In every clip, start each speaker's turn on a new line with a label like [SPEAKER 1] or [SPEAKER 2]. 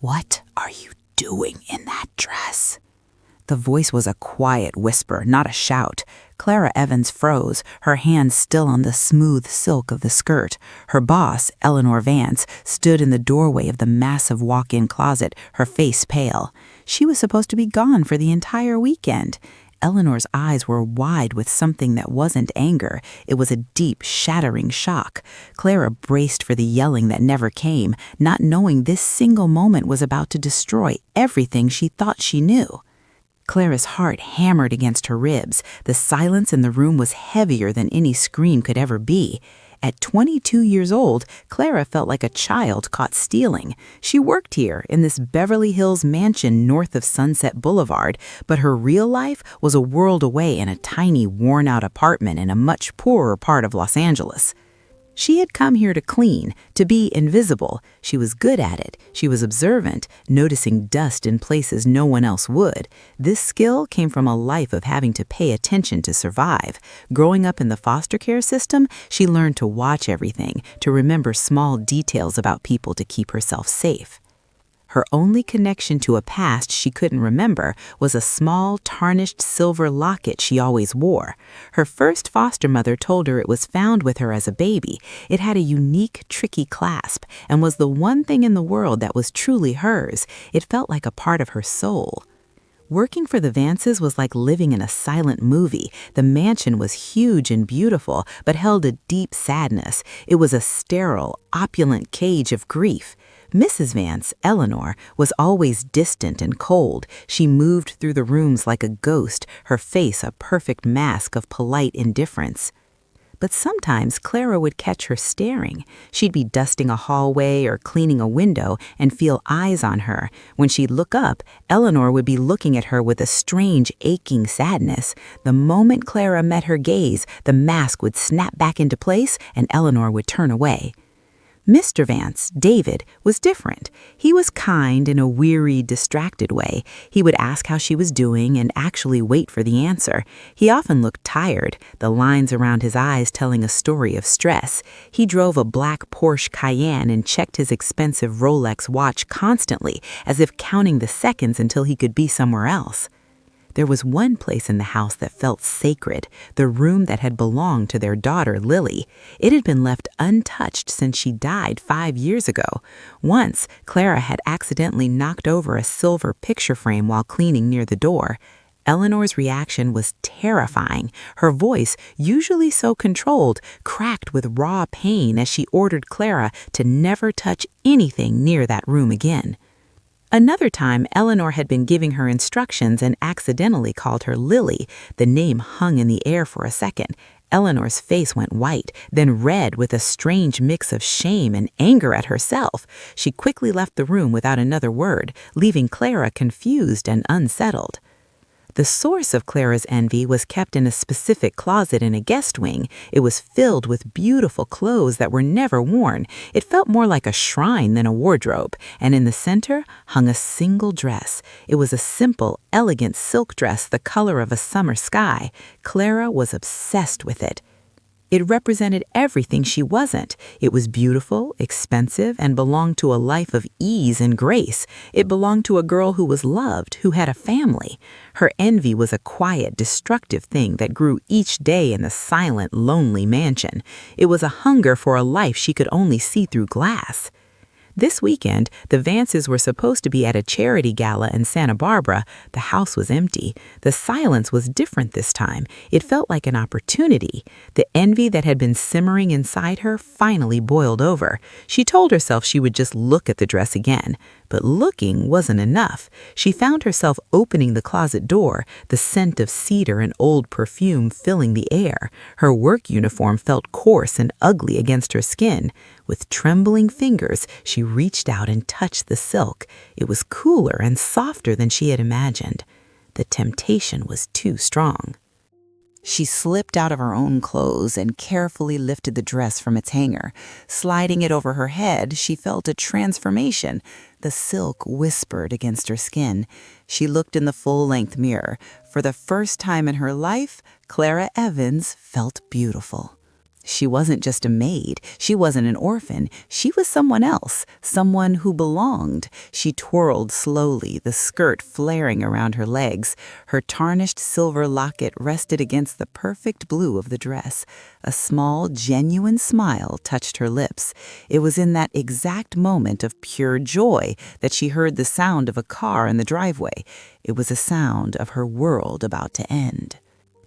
[SPEAKER 1] "What are you doing in that dress?" The voice was a quiet whisper, not a shout. Clara Evans froze, her hands still on the smooth silk of the skirt. Her boss, Eleanor Vance, stood in the doorway of the massive walk-in closet, her face pale. She was supposed to be gone for the entire weekend. Eleanor's eyes were wide with something that wasn't anger. It was a deep, shattering shock. Clara braced for the yelling that never came, not knowing this single moment was about to destroy everything she thought she knew. Clara's heart hammered against her ribs. The silence in the room was heavier than any scream could ever be. At 22 years old, Clara felt like a child caught stealing. She worked here in this Beverly Hills mansion north of Sunset Boulevard, but her real life was a world away in a tiny, worn-out apartment in a much poorer part of Los Angeles. She had come here to clean, to be invisible. She was good at it. She was observant, noticing dust in places no one else would. This skill came from a life of having to pay attention to survive. Growing up in the foster care system, she learned to watch everything, to remember small details about people to keep herself safe. Her only connection to a past she couldn't remember was a small, tarnished silver locket she always wore. Her first foster mother told her it was found with her as a baby. It had a unique, tricky clasp and was the one thing in the world that was truly hers. It felt like a part of her soul. Working for the Vances was like living in a silent movie. The mansion was huge and beautiful, but held a deep sadness. It was a sterile, opulent cage of grief. Mrs. Vance, Eleanor, was always distant and cold. She moved through the rooms like a ghost, her face a perfect mask of polite indifference. But sometimes Clara would catch her staring. She'd be dusting a hallway or cleaning a window and feel eyes on her. When she'd look up, Eleanor would be looking at her with a strange, aching sadness. The moment Clara met her gaze, the mask would snap back into place and Eleanor would turn away. Mr. Vance, David, was different. He was kind in a weary, distracted way. He would ask how she was doing and actually wait for the answer. He often looked tired, the lines around his eyes telling a story of stress. He drove a black Porsche Cayenne and checked his expensive Rolex watch constantly, as if counting the seconds until he could be somewhere else. There was one place in the house that felt sacred, the room that had belonged to their daughter, Lily. It had been left untouched since she died 5 years ago. Once, Clara had accidentally knocked over a silver picture frame while cleaning near the door. Eleanor's reaction was terrifying. Her voice, usually so controlled, cracked with raw pain as she ordered Clara to never touch anything near that room again. Another time, Eleanor had been giving her instructions and accidentally called her Lily. The name hung in the air for a second. Eleanor's face went white, then red with a strange mix of shame and anger at herself. She quickly left the room without another word, leaving Clara confused and unsettled. The source of Clara's envy was kept in a specific closet in a guest wing. It was filled with beautiful clothes that were never worn. It felt more like a shrine than a wardrobe, and in the center hung a single dress. It was a simple, elegant silk dress the color of a summer sky. Clara was obsessed with it. It represented everything she wasn't. It was beautiful, expensive, and belonged to a life of ease and grace. It belonged to a girl who was loved, who had a family. Her envy was a quiet, destructive thing that grew each day in the silent, lonely mansion. It was a hunger for a life she could only see through glass. This weekend, the Vances were supposed to be at a charity gala in Santa Barbara. The house was empty. The silence was different this time. It felt like an opportunity. The envy that had been simmering inside her finally boiled over. She told herself she would just look at the dress again. But looking wasn't enough. She found herself opening the closet door, the scent of cedar and old perfume filling the air. Her work uniform felt coarse and ugly against her skin. With trembling fingers, she reached out and touched the silk. It was cooler and softer than she had imagined. The temptation was too strong. She slipped out of her own clothes and carefully lifted the dress from its hanger. Sliding it over her head, she felt a transformation. The silk whispered against her skin. She looked in the full-length mirror. For the first time in her life, Clara Evans felt beautiful. She wasn't just a maid. She wasn't an orphan. She was someone else, someone who belonged. She twirled slowly, the skirt flaring around her legs. Her tarnished silver locket rested against the perfect blue of the dress. A small, genuine smile touched her lips. It was in that exact moment of pure joy that she heard the sound of a car in the driveway. It was a sound of her world about to end.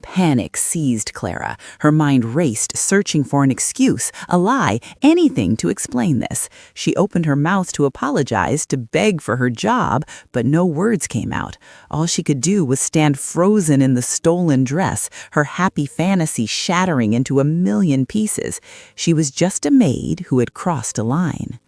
[SPEAKER 1] Panic seized Clara. Her mind raced, searching for an excuse, a lie, anything to explain this. She opened her mouth to apologize, to beg for her job, but no words came out. All she could do was stand frozen in the stolen dress, her happy fantasy shattering into a million pieces. She was just a maid who had crossed a line.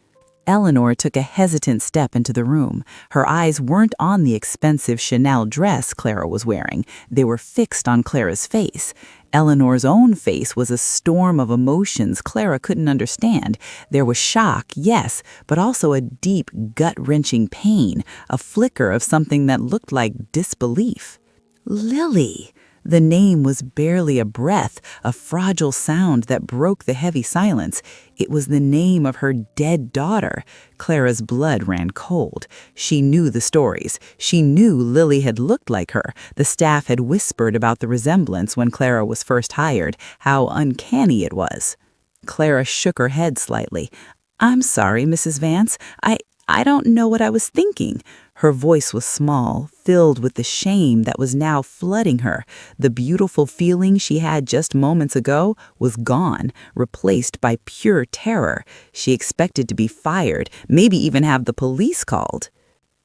[SPEAKER 1] Eleanor took a hesitant step into the room. Her eyes weren't on the expensive Chanel dress Clara was wearing. They were fixed on Clara's face. Eleanor's own face was a storm of emotions Clara couldn't understand. There was shock, yes, but also a deep, gut-wrenching pain, a flicker of something that looked like disbelief. Lily! The name was barely a breath, a fragile sound that broke the heavy silence. It was the name of her dead daughter. Clara's blood ran cold. She knew the stories. She knew Lily had looked like her. The staff had whispered about the resemblance when Clara was first hired, how uncanny it was. Clara shook her head slightly. "I'm sorry, Mrs. Vance. I don't know what I was thinking." Her voice was small, filled with the shame that was now flooding her. The beautiful feeling she had just moments ago was gone, replaced by pure terror. She expected to be fired, maybe even have the police called.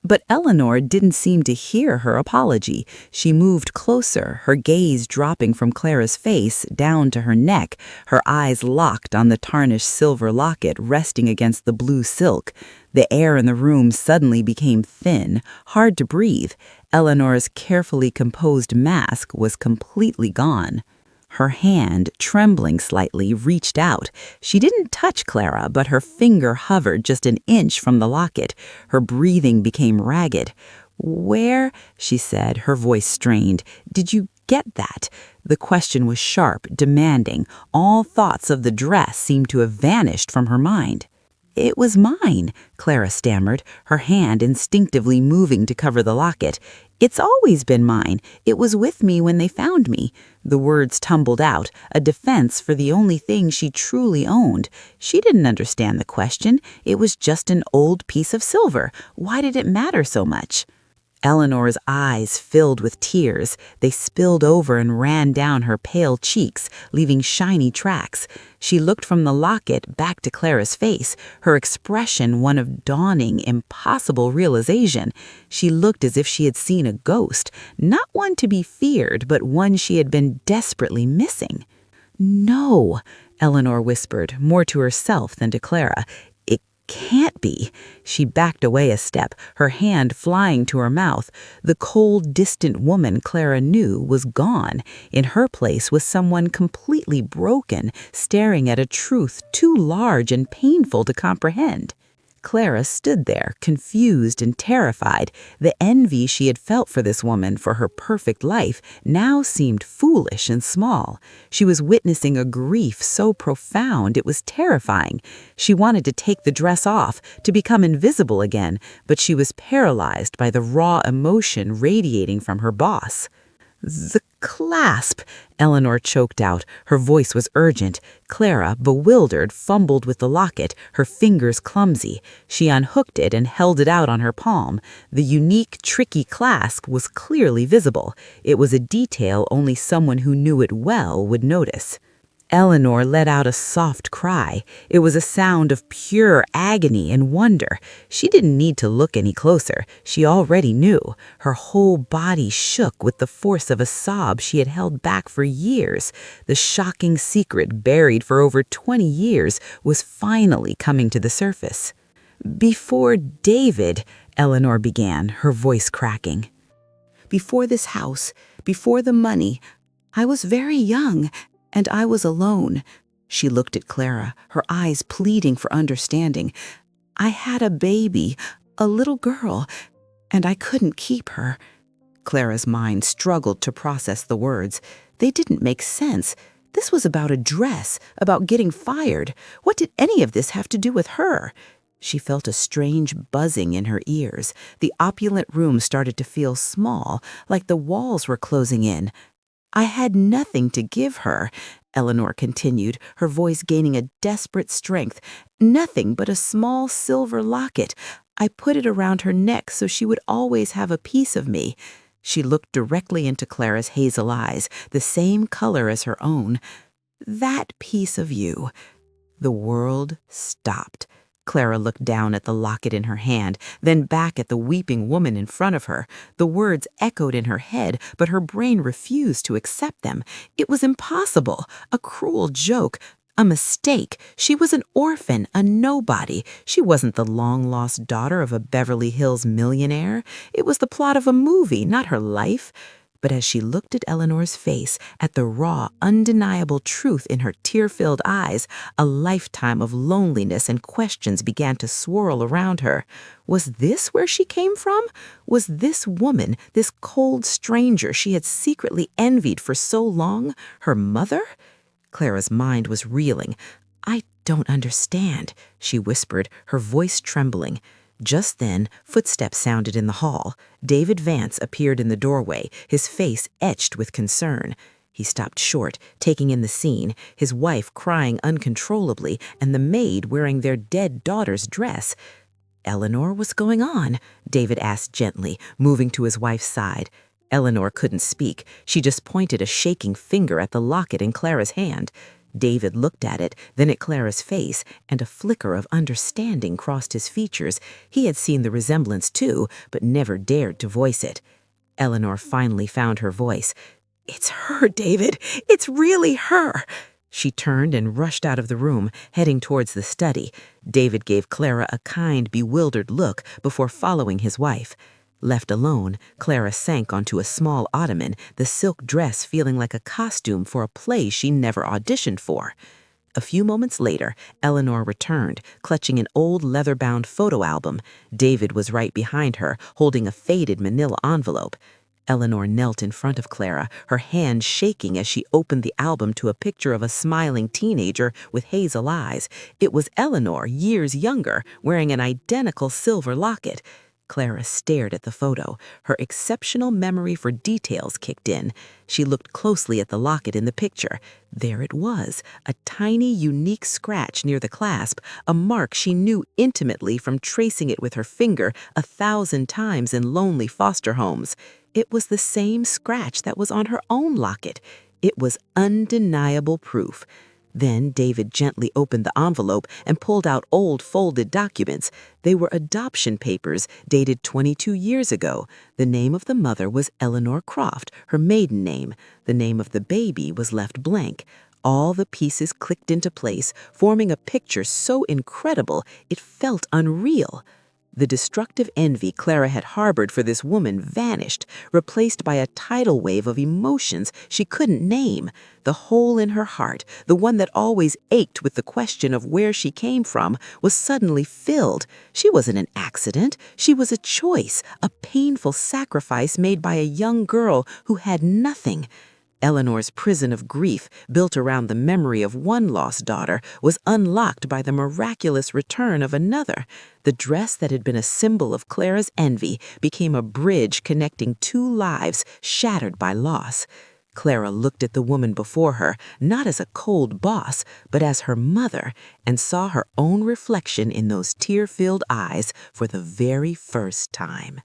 [SPEAKER 1] But Eleanor didn't seem to hear her apology. She moved closer, her gaze dropping from Clara's face down to her neck, her eyes locked on the tarnished silver locket resting against the blue silk. The air in the room suddenly became thin, hard to breathe. Eleanor's carefully composed mask was completely gone. Her hand, trembling slightly, reached out. She didn't touch Clara, but her finger hovered just an inch from the locket. Her breathing became ragged. "Where," she said, her voice strained, "did you get that?" The question was sharp, demanding. All thoughts of the dress seemed to have vanished from her mind. "It was mine," Clara stammered, her hand instinctively moving to cover the locket. "It's always been mine. It was with me when they found me." The words tumbled out, a defense for the only thing she truly owned. She didn't understand the question. It was just an old piece of silver. Why did it matter so much? Eleanor's eyes filled with tears. They spilled over and ran down her pale cheeks, leaving shiny tracks. She looked from the locket back to Clara's face, her expression one of dawning, impossible realization. She looked as if she had seen a ghost, not one to be feared, but one she had been desperately missing. "No," Eleanor whispered, more to herself than to Clara. "Can't be." She backed away a step, her hand flying to her mouth. The cold, distant woman Clara knew was gone. In her place was someone completely broken, staring at a truth too large and painful to comprehend. Clara stood there, confused and terrified. The envy she had felt for this woman, for her perfect life, now seemed foolish and small. She was witnessing a grief so profound it was terrifying. She wanted to take the dress off, to become invisible again, but she was paralyzed by the raw emotion radiating from her boss. "The clasp," Eleanor choked out. Her voice was urgent. Clara, bewildered, fumbled with the locket, her fingers clumsy. She unhooked it and held it out on her palm. The unique, tricky clasp was clearly visible. It was a detail only someone who knew it well would notice. Eleanor let out a soft cry. It was a sound of pure agony and wonder. She didn't need to look any closer. She already knew. Her whole body shook with the force of a sob she had held back for years. The shocking secret buried for over 20 years was finally coming to the surface. "Before David," Eleanor began, her voice cracking. "Before this house, before the money, I was very young. And I was alone." She looked at Clara, her eyes pleading for understanding. "I had a baby, a little girl, and I couldn't keep her." Clara's mind struggled to process the words. They didn't make sense. This was about a dress, about getting fired. What did any of this have to do with her? She felt a strange buzzing in her ears. The opulent room started to feel small, like the walls were closing in. I had nothing to give her, Eleanor continued, her voice gaining a desperate strength. Nothing but a small silver locket. I put it around her neck so she would always have a piece of me. She looked directly into Clara's hazel eyes, the same color as her own. That piece of you. The world stopped. Clara looked down at the locket in her hand, then back at the weeping woman in front of her. The words echoed in her head, but her brain refused to accept them. It was impossible, a cruel joke, a mistake. She was an orphan, a nobody. She wasn't the long-lost daughter of a Beverly Hills millionaire. It was the plot of a movie, not her life. But as she looked at Eleanor's face, at the raw, undeniable truth in her tear-filled eyes, a lifetime of loneliness and questions began to swirl around her. Was this where she came from? Was this woman, this cold stranger she had secretly envied for so long, her mother? Clara's mind was reeling. "I don't understand," she whispered, her voice trembling. Just then, footsteps sounded in the hall. David Vance appeared in the doorway, his face etched with concern. He stopped short, taking in the scene, his wife crying uncontrollably and the maid wearing their dead daughter's dress. "Eleanor, what's going on?" David asked gently, moving to his wife's side. Eleanor couldn't speak. She just pointed a shaking finger at the locket in Clara's hand. David looked at it, then at Clara's face, and a flicker of understanding crossed his features. He had seen the resemblance too, but never dared to voice it. Eleanor finally found her voice. "It's her, David. It's really her." She turned and rushed out of the room, heading towards the study. David gave Clara a kind, bewildered look before following his wife. Left alone, Clara sank onto a small ottoman, the silk dress feeling like a costume for a play she never auditioned for. A few moments later, Eleanor returned, clutching an old leather-bound photo album. David was right behind her, holding a faded manila envelope. Eleanor knelt in front of Clara, her hand shaking as she opened the album to a picture of a smiling teenager with hazel eyes. It was Eleanor, years younger, wearing an identical silver locket. Clara stared at the photo. Her exceptional memory for details kicked in. She looked closely at the locket in the picture. There it was, a tiny, unique scratch near the clasp, a mark she knew intimately from tracing it with her finger 1,000 times in lonely foster homes. It was the same scratch that was on her own locket. It was undeniable proof. Then David gently opened the envelope and pulled out old folded documents. They were adoption papers dated 22 years ago. The name of the mother was Eleanor Croft, her maiden name. The name of the baby was left blank. All the pieces clicked into place, forming a picture so incredible it felt unreal. The destructive envy Clara had harbored for this woman vanished, replaced by a tidal wave of emotions she couldn't name. The hole in her heart, the one that always ached with the question of where she came from, was suddenly filled. She wasn't an accident. She was a choice, a painful sacrifice made by a young girl who had nothing. Eleanor's prison of grief, built around the memory of one lost daughter, was unlocked by the miraculous return of another. The dress that had been a symbol of Clara's envy became a bridge connecting two lives shattered by loss. Clara looked at the woman before her, not as a cold boss, but as her mother, and saw her own reflection in those tear-filled eyes for the very first time.